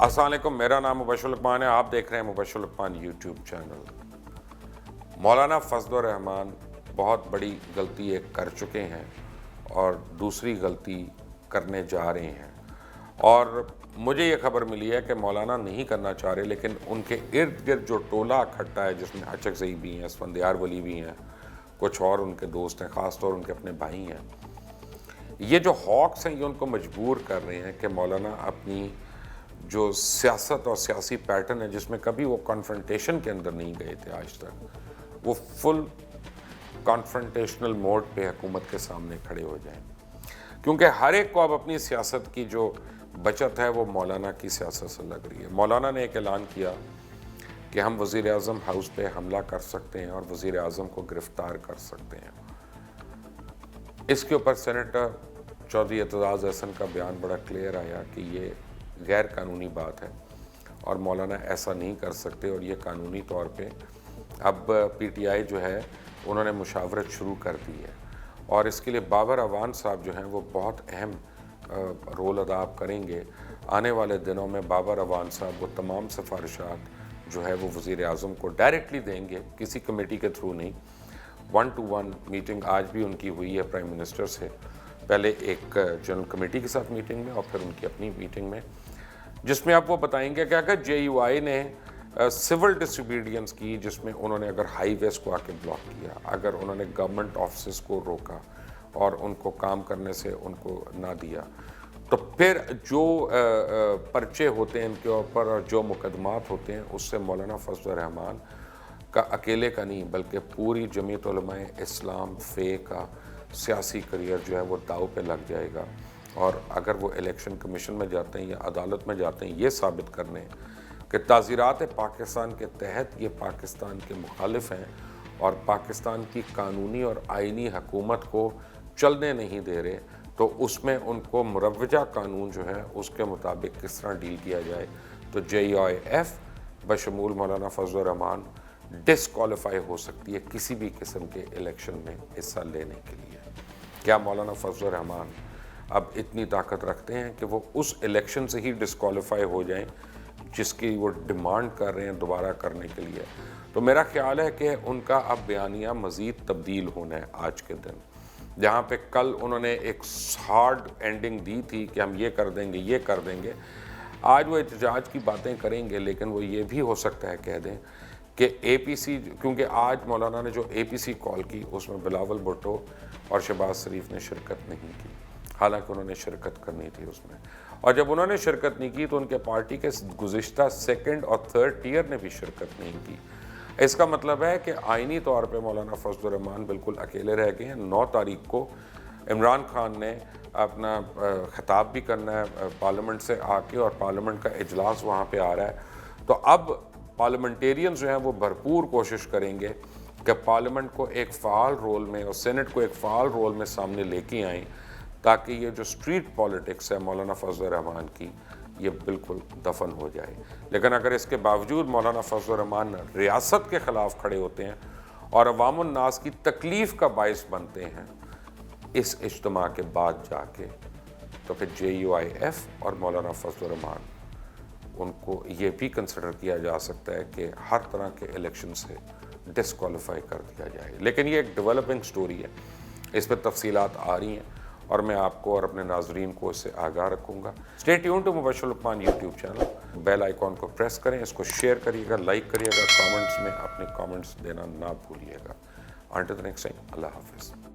अस्सलाम वालेकुम, मेरा नाम मुबशर लकमान है। आप देख रहे हैं मुबशर लकमान यूट्यूब चैनल। मौलाना फजलुर रहमान बहुत बड़ी गलती एक कर चुके हैं और दूसरी गलती करने जा रहे हैं, और मुझे ये खबर मिली है कि मौलाना नहीं करना चाह रहे, लेकिन उनके इर्द गिर्द जो टोला इकट्ठा है जिसमें अचकज़ई भी हैं, स्फंदियार वली भी हैं, कुछ और उनके दोस्त हैं, ख़ास तौर उनके अपने भाई हैं, ये जो हॉक्स हैं ये उनको मजबूर कर रहे हैं कि मौलाना अपनी जो सियासत और सियासी पैटर्न है जिसमें कभी वो कॉन्फ्रंटेशन के अंदर नहीं गए थे आज तक, वो फुल कॉन्फ्रंटेशनल मोड पे हुकूमत के सामने खड़े हो जाएं, क्योंकि हर एक को अब अपनी सियासत की जो बचत है वो मौलाना की सियासत से लग रही है। मौलाना ने एक ऐलान किया कि हम वज़ीर आज़म हाउस पे हमला कर सकते हैं और वज़ीर आज़म को गिरफ़्तार कर सकते हैं। इसके ऊपर सेनेटर चौधरी एतजाज़ अहसन का बयान बड़ा क्लियर आया कि ये गैर कानूनी बात है और मौलाना ऐसा नहीं कर सकते, और ये कानूनी तौर पे अब पीटीआई जो है उन्होंने मुशावरत शुरू कर दी है, और इसके लिए बाबर अवान साहब जो हैं वो बहुत अहम रोल अदा करेंगे। आने वाले दिनों में बाबर अवान साहब वो तमाम सिफारिशात जो है वो वज़ीर आज़म को डायरेक्टली देंगे, किसी कमेटी के थ्रू नहीं। 1-to-1 मीटिंग आज भी उनकी हुई है प्राइम मिनिस्टर से, पहले एक जनरल कमेटी के साथ मीटिंग में और फिर उनकी अपनी मीटिंग में, जिसमें आप वो बताएंगे कि अगर JUI ने सिविल डिसोबीडियंस की, जिसमें उन्होंने अगर हाईवेज को आके ब्लॉक किया, अगर उन्होंने गवर्नमेंट ऑफिस को रोका और उनको काम करने से उनको ना दिया, तो फिर जो पर्चे होते हैं इनके ऊपर और जो मुकदमात होते हैं उससे मौलाना फजलुर रहमान का अकेले का नहीं बल्कि पूरी जमीयत उलमाए इस्लाम फ़े का सियासी करियर जो है वो दाव पे लग जाएगा। और अगर वो इलेक्शन कमीशन में जाते हैं या अदालत में जाते हैं ये साबित करने कि ताज़ीरात पाकिस्तान के तहत ये पाकिस्तान के मुखालिफ हैं और पाकिस्तान की कानूनी और आइनी हुकूमत को चलने नहीं दे रहे, तो उसमें उनको मुरव्वजा कानून जो है उसके मुताबिक किस तरह डील किया जाए, तो JUIF बशमूल मौलाना फजलुर रहमान डिसक्वालीफाई हो सकती है किसी भी किस्म के इलेक्शन में हिस्सा लेने के लिए। क्या मौलाना फजलुर रहमान अब इतनी ताकत रखते हैं कि वो उस इलेक्शन से ही डिसक्वालीफाई हो जाएं जिसकी वो डिमांड कर रहे हैं दोबारा करने के लिए? तो मेरा ख्याल है कि उनका अब बयानिया मज़ीद तब्दील होना है आज के दिन। जहाँ पे कल उन्होंने एक हार्ड एंडिंग दी थी कि हम ये कर देंगे ये कर देंगे, आज वो एहतजाज की बातें करेंगे, लेकिन वो ये भी हो सकता है कह दें कि APC, क्योंकि आज मौलाना ने जो APC कॉल की उसमें बिलावल भुट्टो और शहबाज शरीफ ने शिरकत नहीं की, हालांकि उन्होंने शिरकत करनी थी उसमें, और जब उन्होंने शिरकत नहीं की तो उनके पार्टी के गुज़िश्ता 2nd और 3rd टियर ने भी शिरकत नहीं की। इसका मतलब है कि आइनी तौर पे मौलाना फजलुर रहमान बिल्कुल अकेले रह गए हैं। 9 तारीख को इमरान खान ने अपना खिताब भी करना है पार्लियामेंट से आके, और पार्लियामेंट का इजलास वहाँ पे आ रहा है, तो अब पार्लियामेंटेरियंस जो हैं वो भरपूर कोशिश करेंगे कि पार्लियामेंट को एक फ़ाल रोल में और सेनेट को एक फ़ाल रोल में सामने लेके आएँ, ताकि ये जो स्ट्रीट पॉलिटिक्स है मौलाना फजलुर रहमान की ये बिल्कुल दफन हो जाए। लेकिन अगर इसके बावजूद मौलाना फजलुर रहमान रियासत के ख़िलाफ़ खड़े होते हैं और अवामुन नास की तकलीफ़ का बायस बनते हैं इस इज्तिमा के बाद जाके, तो फिर JUIF और मौलाना फजलुर रहमान उनको ये भी कंसिडर किया जा सकता है कि हर तरह के इलेक्शन से डिसक्वालीफाई कर दिया जाए। लेकिन ये एक डेवलपिंग स्टोरी है, इस पर तफसीलात आ रही हैं और मैं आपको और अपने नाजरीन को इससे आगाह रखूँगा। Stay tuned to Mubashir Luqman YouTube channel. Bell icon को प्रेस करें, इसको शेयर करिएगा, लाइक करिएगा, कमेंट्स में अपने कमेंट्स देना ना भूलिएगा। अंटिल द नेक्स्ट टाइम, अल्लाह हाफिज़।